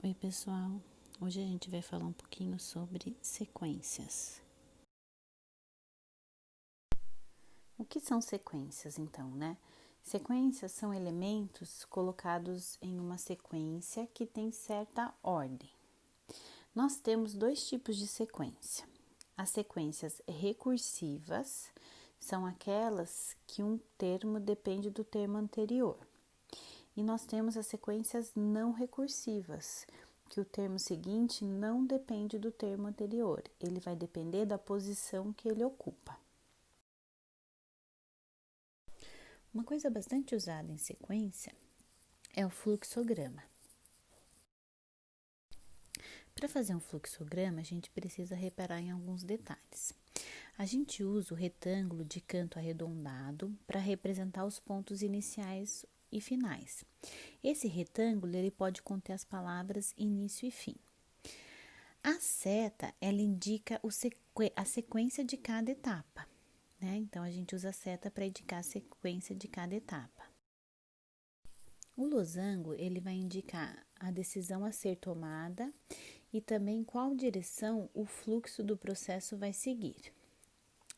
Oi, pessoal. Hoje a gente vai falar um pouquinho sobre sequências. O que são sequências, então, né? Sequências são elementos colocados em uma sequência que tem certa ordem. Nós temos dois tipos de sequência. As sequências recursivas são aquelas que um termo depende do termo anterior. E nós temos as sequências não recursivas, que o termo seguinte não depende do termo anterior, ele vai depender da posição que ele ocupa. Uma coisa bastante usada em sequência é o fluxograma. Para fazer um fluxograma, a gente precisa reparar em alguns detalhes. A gente usa o retângulo de canto arredondado para representar os pontos iniciais e finais. Esse retângulo ele pode conter as palavras início e fim. A seta, ela indica a sequência de cada etapa, né? Então, a gente usa a seta para indicar a sequência de cada etapa. O losango, ele vai indicar a decisão a ser tomada e também qual direção o fluxo do processo vai seguir.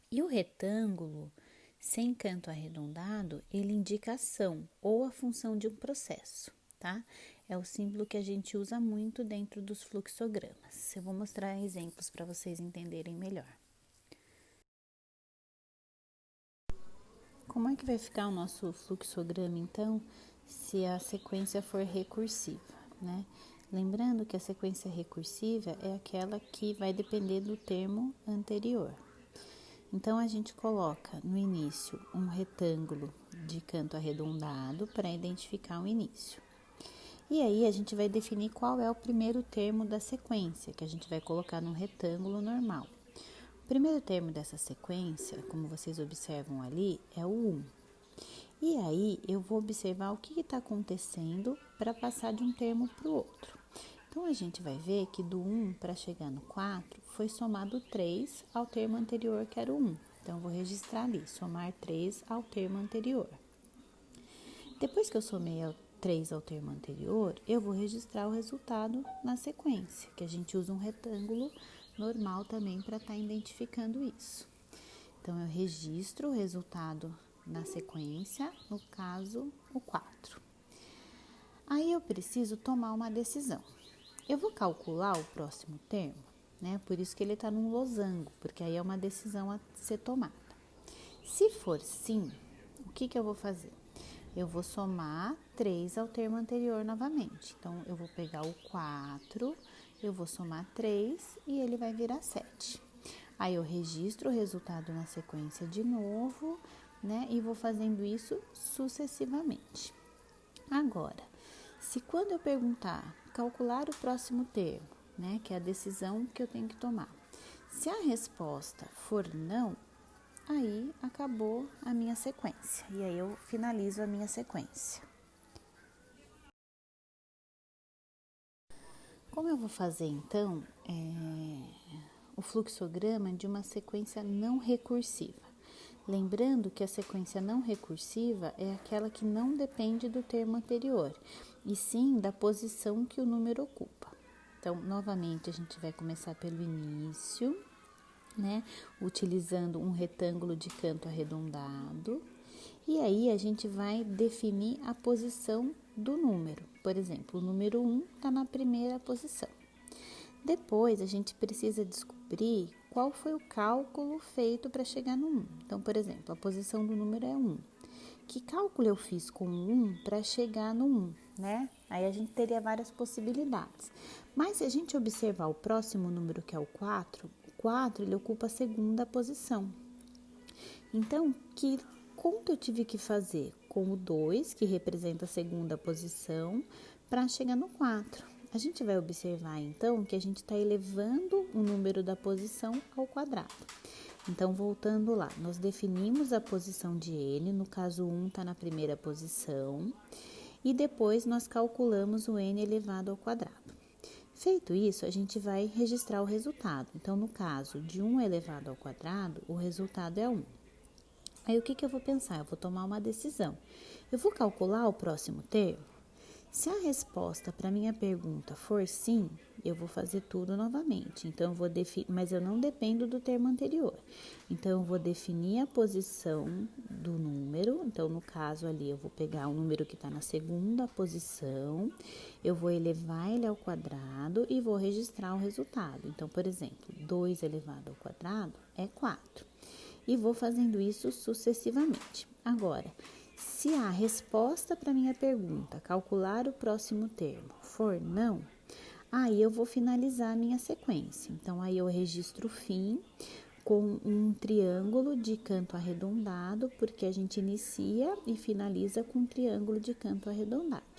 E o retângulo, sem canto arredondado, ele indica a ação ou a função de um processo, tá? É o símbolo que a gente usa muito dentro dos fluxogramas. Eu vou mostrar exemplos para vocês entenderem melhor. Como é que vai ficar o nosso fluxograma, então, se a sequência for recursiva, né? Lembrando que a sequência recursiva é aquela que vai depender do termo anterior. Então, a gente coloca no início um retângulo de canto arredondado para identificar o início. E aí, a gente vai definir qual é o primeiro termo da sequência, que a gente vai colocar no retângulo normal. O primeiro termo dessa sequência, como vocês observam ali, é o 1. E aí, eu vou observar o que está acontecendo para passar de um termo para o outro. Então, a gente vai ver que do 1 para chegar no 4, foi somado 3 ao termo anterior, que era o 1. Então, eu vou registrar ali, somar 3 ao termo anterior. Depois que eu somei 3 ao termo anterior, eu vou registrar o resultado na sequência, que a gente usa um retângulo normal também para estar identificando isso. Então, eu registro o resultado na sequência, no caso, o 4. Aí, eu preciso tomar uma decisão. Eu vou calcular o próximo termo, né? Por isso que ele está num losango, porque aí é uma decisão a ser tomada. Se for sim, o que eu vou fazer? Eu vou somar 3 ao termo anterior novamente. Então, eu vou pegar o 4, eu vou somar 3 e ele vai virar 7. Aí, eu registro o resultado na sequência de novo, né? E vou fazendo isso sucessivamente. Agora, se quando eu perguntar, calcular o próximo termo, né? Que é a decisão que eu tenho que tomar. Se a resposta for não, aí acabou a minha sequência. E aí eu finalizo a minha sequência. Como eu vou fazer então o fluxograma de uma sequência não recursiva? Lembrando que a sequência não recursiva é aquela que não depende do termo anterior, e sim da posição que o número ocupa. Então, novamente, a gente vai começar pelo início, né? Utilizando um retângulo de canto arredondado. E aí, a gente vai definir a posição do número. Por exemplo, o número 1 está na primeira posição. Depois, a gente precisa descobrir qual foi o cálculo feito para chegar no 1. Então, por exemplo, a posição do número é 1. Que cálculo eu fiz com o 1 para chegar no 1, né? Aí a gente teria várias possibilidades. Mas se a gente observar o próximo número, que é o 4 ele ocupa a segunda posição. Então, que conta eu tive que fazer com o 2, que representa a segunda posição, para chegar no 4? A gente vai observar, então, que a gente está elevando o número da posição ao quadrado. Então, voltando lá, nós definimos a posição de n, no caso 1 está na primeira posição, e depois nós calculamos o n elevado ao quadrado. Feito isso, a gente vai registrar o resultado. Então, no caso de 1 elevado ao quadrado, o resultado é 1. Aí, o que eu vou pensar? Eu vou tomar uma decisão. Eu vou calcular o próximo termo? Se a resposta para minha pergunta for sim, eu vou fazer tudo novamente. Então, eu vou mas eu não dependo do termo anterior. Então, eu vou definir a posição do número. Então, no caso ali, eu vou pegar o número que está na segunda posição, eu vou elevar ele ao quadrado e vou registrar o resultado. Então, por exemplo, 2 elevado ao quadrado é 4. E vou fazendo isso sucessivamente. Agora, se a resposta para minha pergunta, calcular o próximo termo, for não, aí eu vou finalizar a minha sequência. Então, aí eu registro o fim com um triângulo de canto arredondado, porque a gente inicia e finaliza com um triângulo de canto arredondado.